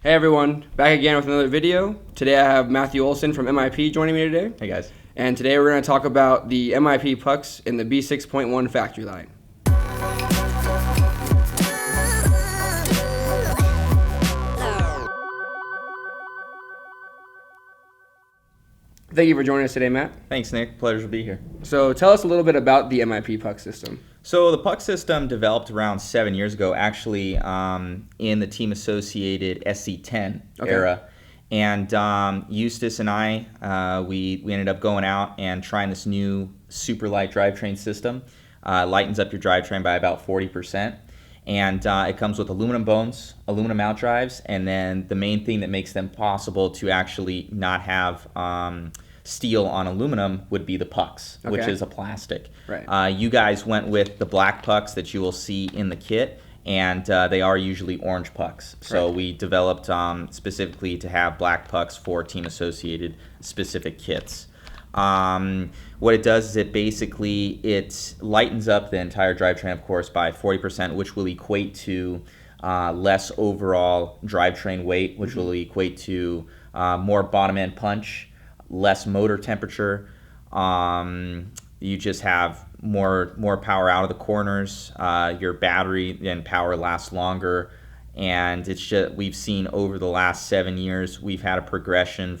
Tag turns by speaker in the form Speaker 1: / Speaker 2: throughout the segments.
Speaker 1: Hey everyone, back again with another video. Today I have Matthew Olson from MIP joining me today.
Speaker 2: Hey guys.
Speaker 1: And today we're going to talk about the MIP Pucks in the B6.1 factory line. Thank you for joining us today, Matt.
Speaker 2: Thanks, Nick. Pleasure to be here.
Speaker 1: So tell us a little bit about the MIP Puck system.
Speaker 2: So the Puck system developed around 7 years ago, actually in the team-associated SC10 era. And Eustace and I, we ended up going out and trying this new super light drivetrain system. Lightens up your drivetrain by about 40%. And it comes with aluminum bones, aluminum outdrives, and then the main thing that makes them possible to actually not have steel on aluminum would be the pucks, which is a plastic.
Speaker 1: Right.
Speaker 2: You guys went with the black pucks that you will see in the kit, and they are usually orange pucks. So we developed specifically to have black pucks for team-associated specific kits. What it does is it lightens up the entire drivetrain, of course, by 40%, which will equate to less overall drivetrain weight, which will equate to more bottom end punch, less motor temperature. You just have more power out of the corners. Your battery and power lasts longer. And it's just, we've seen over the last 7 years, we've had a progression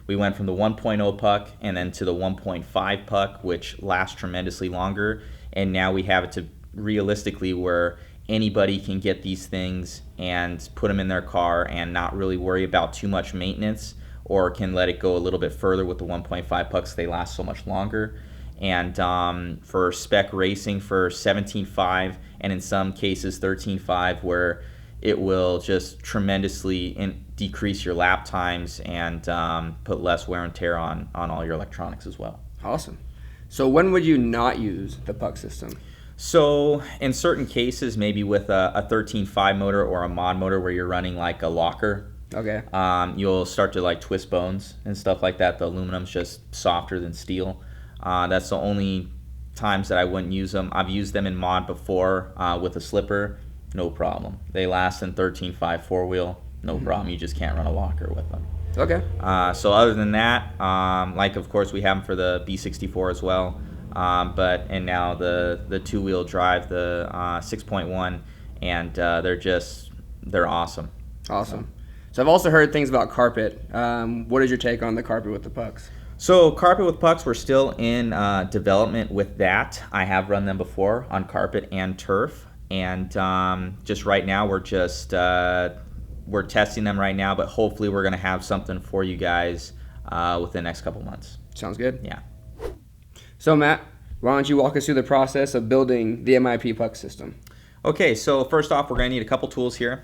Speaker 2: we went from the 1.0 puck and then to the 1.5 puck, which lasts tremendously longer. And now we have it to realistically where anybody can get these things and put them in their car and not really worry about too much maintenance, or can let it go a little bit further with the 1.5 pucks. They last so much longer. And for spec racing for 17.5 and in some cases 13.5, where it will just tremendously decrease your lap times and put less wear and tear on all your electronics as well.
Speaker 1: Awesome. So when would you not use the puck system?
Speaker 2: So in certain cases, maybe with a 13.5 motor or a mod motor where you're running like a locker, you'll start to like twist bones and stuff like that. The aluminum's just softer than steel. That's the only times that I wouldn't use them. I've used them in mod before with a slipper. No problem. They last in 13.5 four-wheel. No problem. You just can't run a locker with them.
Speaker 1: Okay.
Speaker 2: So other than that, like of course we have them for the B64 as well. And now the two-wheel drive, the 6.1, and they're awesome.
Speaker 1: Awesome. So I've also heard things about carpet. What is your take on the carpet with the pucks?
Speaker 2: So carpet with pucks, we're still in development with that. I have run them before on carpet and turf. And just right now, we're testing them right now, but hopefully we're going to have something for you guys within the next couple months.
Speaker 1: Sounds good.
Speaker 2: Yeah.
Speaker 1: So Matt, why don't you walk us through the process of building the MIP Puck system?
Speaker 2: Okay, so first off, we're going to need a couple tools here.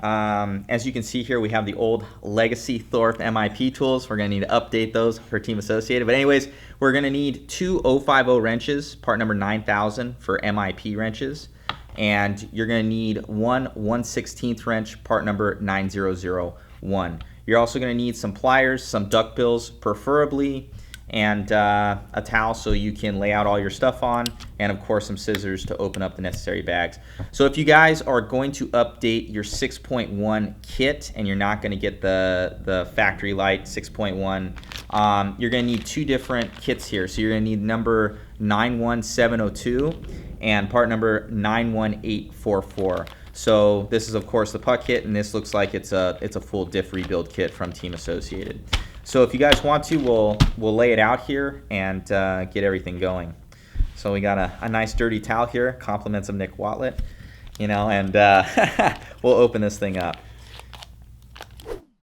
Speaker 2: As you can see here, we have the old legacy Thorpe MIP tools. We're going to need to update those for Team Associated. But anyways, we're going to need two 050 wrenches, part number 9000 for MIP wrenches. And you're going to need one 1/16 wrench, part number 9001. You're also going to need some pliers, some duck bills, preferably, and a towel so you can lay out all your stuff on, and of course some scissors to open up the necessary bags. So if you guys are going to update your 6.1 kit and you're not going to get the factory light 6.1, you're going to need two different kits here. So you're going to need number 91702 and part number 91844. So this is of course the puck kit, and this looks like it's a full diff rebuild kit from Team Associated. So if you guys want to, we'll lay it out here and get everything going. So we got a nice dirty towel here, compliments of Nick Watlett, and we'll open this thing up.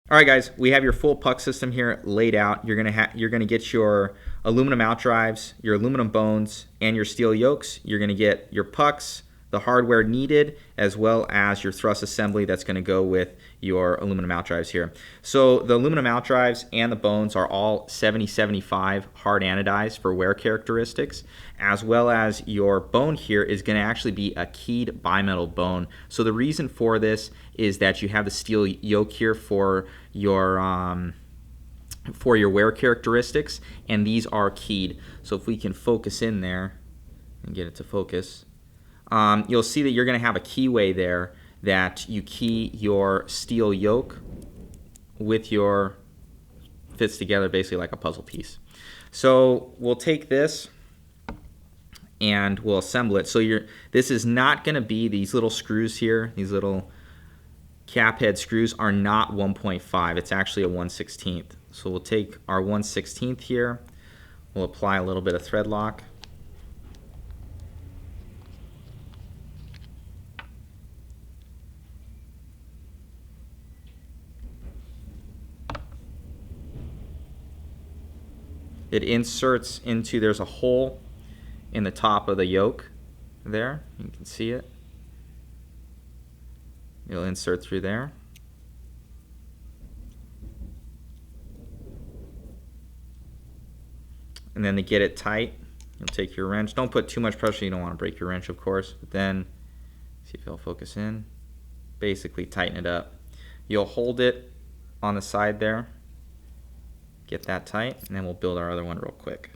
Speaker 2: All right, guys, we have your full puck system here laid out. You're gonna get your aluminum outdrives, your aluminum bones, and your steel yokes. You're gonna get your pucks, the hardware needed, as well as your thrust assembly that's going to go with your aluminum outdrives here. So the aluminum outdrives and the bones are all 7075 hard anodized for wear characteristics, as well as your bone here is going to actually be a keyed bimetal bone. So the reason for this is that you have the steel yoke here for your wear characteristics, and these are keyed. So if we can focus in there and get it to focus, you'll see that you're going to have a keyway there that you key your steel yoke with your, fits together basically like a puzzle piece. So we'll take this and we'll assemble it. So this is not going to be, these little screws here, these little cap head screws are not 1.5. It's actually a 1/16. So we'll take our 1/16 here. We'll apply a little bit of thread lock. It inserts into, there's a hole in the top of the yoke there. You can see it. It'll insert through there. And then to get it tight, you'll take your wrench. Don't put too much pressure. You don't want to break your wrench, of course. But then, see if it'll focus in. Basically tighten it up. You'll hold it on the side there. Get that tight, and then we'll build our other one real quick.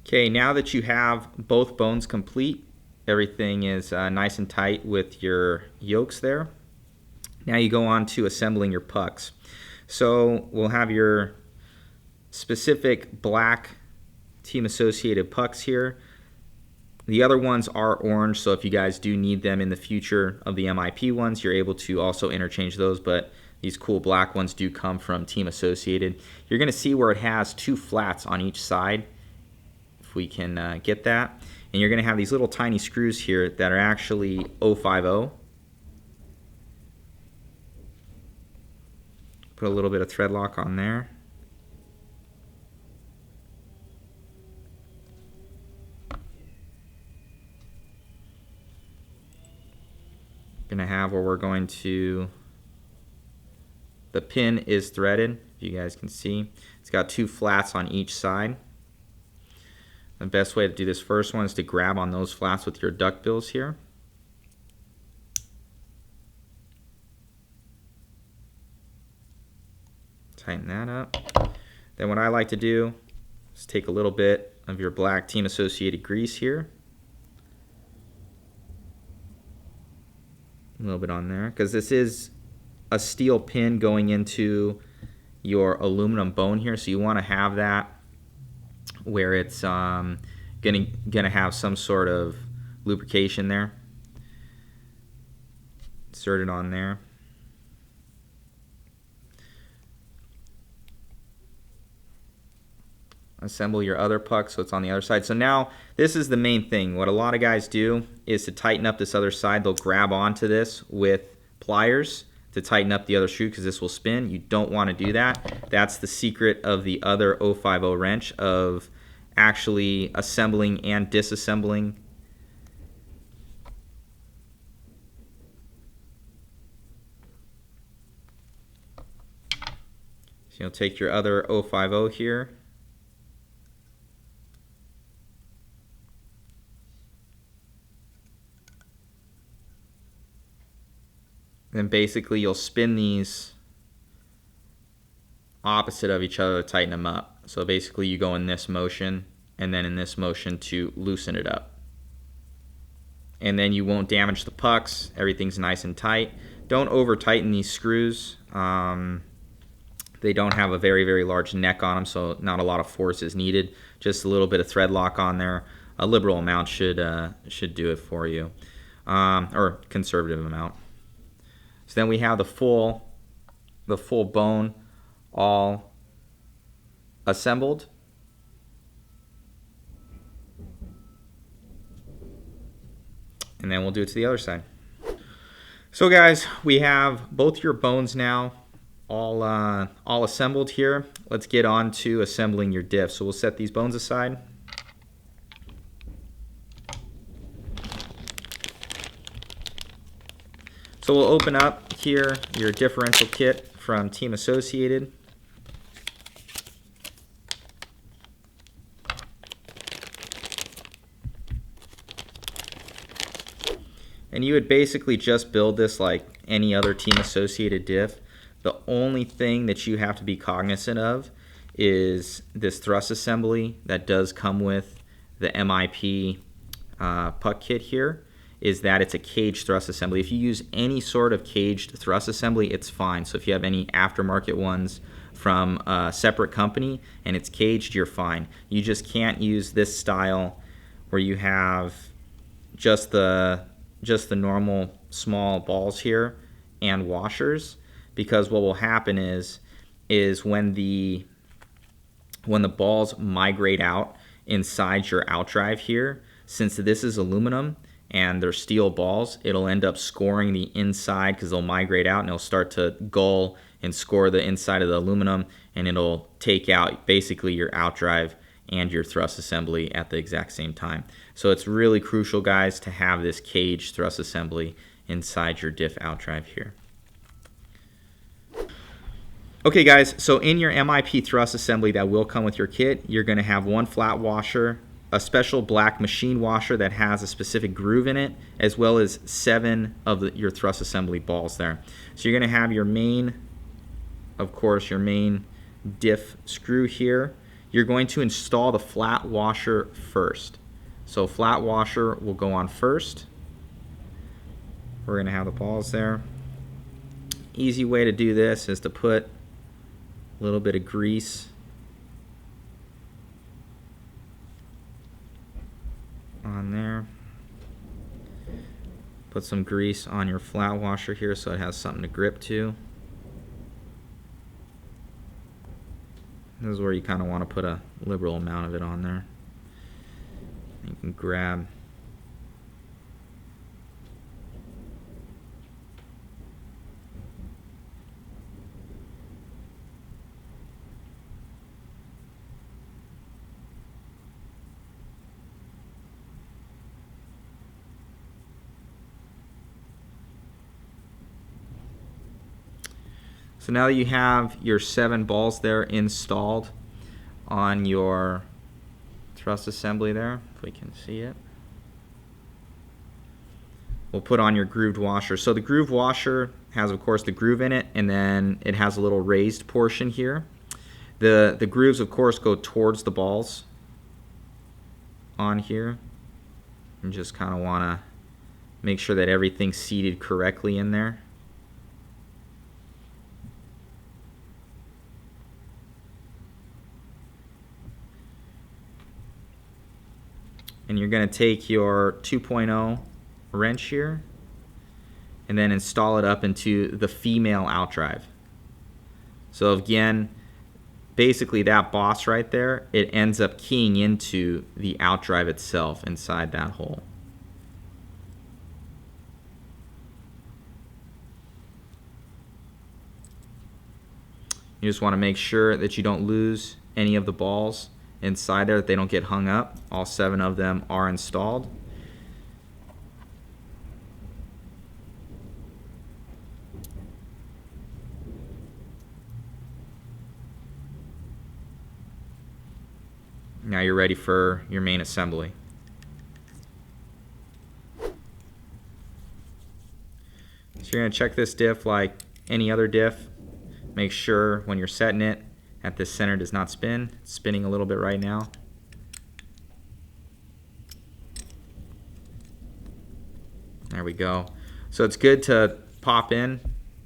Speaker 2: Okay, now that you have both bones complete, everything is nice and tight with your yokes there. Now you go on to assembling your pucks. So we'll have your specific black team associated pucks here. The other ones are orange, so if you guys do need them in the future of the MIP ones, you're able to also interchange those, but these cool black ones do come from Team Associated. You're going to see where it has two flats on each side, if we can get that. And you're going to have these little tiny screws here that are actually 050. Put a little bit of thread lock on there. Going to have where we're going to, the pin is threaded, if you guys can see. It's got two flats on each side. The best way to do this first one is to grab on those flats with your duck bills here. Tighten that up. Then what I like to do is take a little bit of your black Team Associated grease here. A little bit on there, because this is a steel pin going into your aluminum bone here, so you want to have that where it's gonna have some sort of lubrication there. Insert it on there. Assemble your other puck so it's on the other side. So now this is the main thing. What a lot of guys do is to tighten up this other side. They'll grab onto this with pliers to tighten up the other screw because this will spin. You don't want to do that. That's the secret of the other 050 wrench, of actually assembling and disassembling. So you'll take your other 050 here. Then basically you'll spin these opposite of each other to tighten them up. So basically you go in this motion and then in this motion to loosen it up. And then you won't damage the pucks. Everything's nice and tight. Don't over tighten these screws. They don't have a very, very large neck on them, so not a lot of force is needed. Just a little bit of thread lock on there. A liberal amount should do it for you, or conservative amount. So then we have the full bone all assembled. And then we'll do it to the other side. So guys, we have both your bones now all assembled here. Let's get on to assembling your diff. So we'll set these bones aside. So we'll open up here your differential kit from Team Associated. And you would basically just build this like any other Team Associated diff. The only thing that you have to be cognizant of is this thrust assembly that does come with the MIP puck kit here. is that it's a caged thrust assembly. If you use any sort of caged thrust assembly, it's fine. So if you have any aftermarket ones from a separate company and it's caged, you're fine. You just can't use this style where you have just the normal small balls here and washers, because what will happen is when the balls migrate out inside your outdrive here, since this is aluminum and they're steel balls, it'll end up scoring the inside because they'll migrate out and it'll start to gull and score the inside of the aluminum, and it'll take out basically your outdrive and your thrust assembly at the exact same time. So it's really crucial, guys, to have this caged thrust assembly inside your diff outdrive here. Okay, guys, so in your MIP thrust assembly that will come with your kit, you're going to have one flat washer, a special black machine washer that has a specific groove in it, as well as 7 of your thrust assembly balls there. So you're going to have your main, of course, your main diff screw here. You're going to install the flat washer first. So flat washer will go on first. We're going to have the balls there. Easy way to do this is to put a little bit of grease on there. Put some grease on your flat washer here so it has something to grip to. This is where you kind of want to put a liberal amount of it on there. You can grab So now that you have your 7 balls there installed on your thrust assembly there, if we can see it, we'll put on your grooved washer. So the grooved washer has, of course, the groove in it, and then it has a little raised portion here. The grooves, of course, go towards the balls on here. And just kind of want to make sure that everything's seated correctly in there. And you're going to take your 2.0 wrench here and then install it up into the female outdrive. So again, basically that boss right there, it ends up keying into the outdrive itself inside that hole. You just want to make sure that you don't lose any of the balls inside there, that they don't get hung up. All 7 of them are installed. Now you're ready for your main assembly. So you're going to check this diff like any other diff. Make sure when you're setting it at this center does not spin. It's spinning a little bit right now. There we go. So it's good to pop in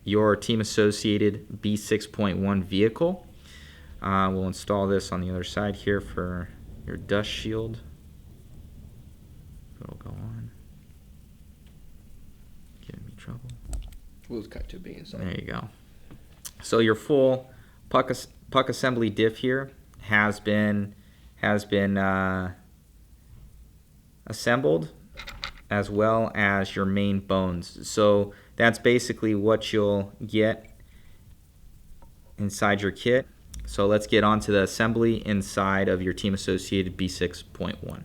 Speaker 2: your team associated B6.1 vehicle. We'll install this on the other side here for your dust shield. It'll go on. Giving me trouble.
Speaker 1: We'll just cut to being inside.
Speaker 2: There you go. So your full puck assembly diff here has been assembled, as well as your main bones. So that's basically what you'll get inside your kit. So let's get on to the assembly inside of your team associated B6.1.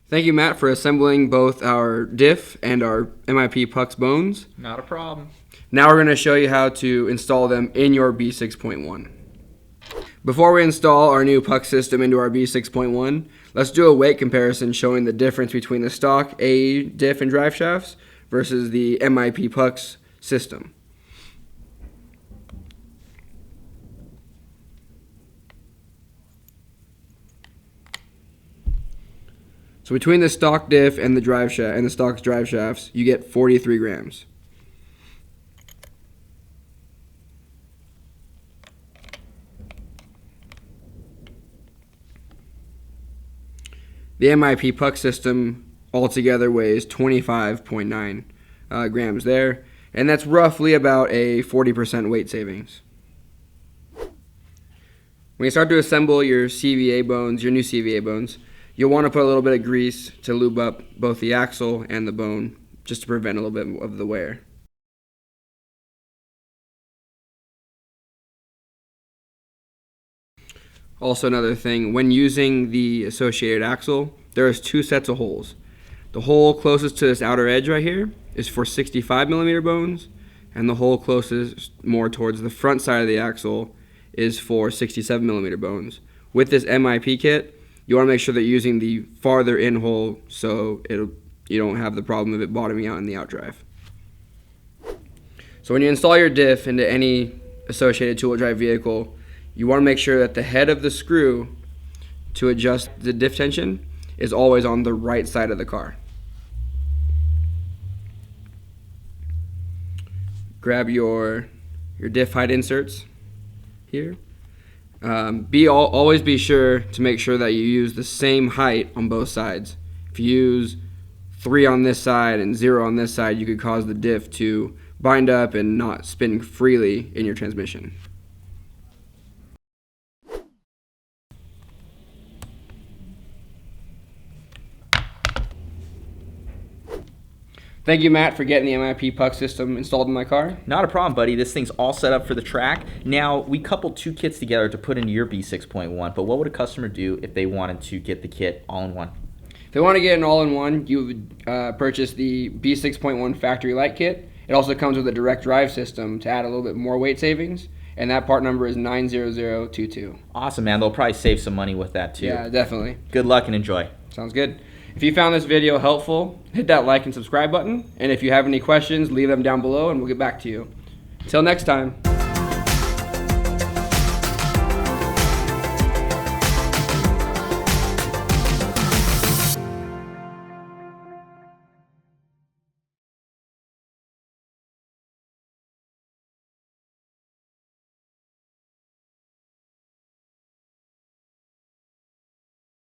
Speaker 1: Thank you, Matt, for assembling both our diff and our MIP Puck's bones.
Speaker 2: Not a problem.
Speaker 1: Now we're going to show you how to install them in your B6.1. Before we install our new puck system into our B6.1, let's do a weight comparison showing the difference between the stock A diff and drive shafts versus the MIP Puck's system. So between the stock diff and the drive shaft and the stock drive shafts, you get 43 grams. The MIP Puck System altogether weighs 25.9 grams there, and that's roughly about a 40% weight savings. When you start to assemble your CVA bones, your new CVA bones, you'll want to put a little bit of grease to lube up both the axle and the bone, just to prevent a little bit of the wear. Also, another thing, when using the associated axle, there's 2 sets of holes. The hole closest to this outer edge right here is for 65 millimeter bones, and the hole closest more towards the front side of the axle is for 67 millimeter bones. With this MIP kit, you want to make sure that you're using the farther in hole so you don't have the problem of it bottoming out in the outdrive. So when you install your diff into any associated two-wheel drive vehicle, you want to make sure that the head of the screw to adjust the diff tension is always on the right side of the car. Grab your diff height inserts here. Always be sure to make sure that you use the same height on both sides. If you use 3 on this side and 0 on this side, you could cause the diff to bind up and not spin freely in your transmission. Thank you, Matt, for getting the MIP Puck system installed in my car.
Speaker 2: Not a problem, buddy. This thing's all set up for the track. Now, we coupled 2 kits together to put into your B6.1, but what would a customer do if they wanted to get the kit all in one?
Speaker 1: If they want to get an all-in-one, you would purchase the B6.1 factory Lite kit. It also comes with a direct drive system to add a little bit more weight savings, and that part number is 90022.
Speaker 2: Awesome, man. They'll probably save some money with that, too.
Speaker 1: Yeah, definitely.
Speaker 2: Good luck and enjoy.
Speaker 1: Sounds good. If you found this video helpful, hit that like and subscribe button. And if you have any questions, leave them down below and we'll get back to you. Until next time.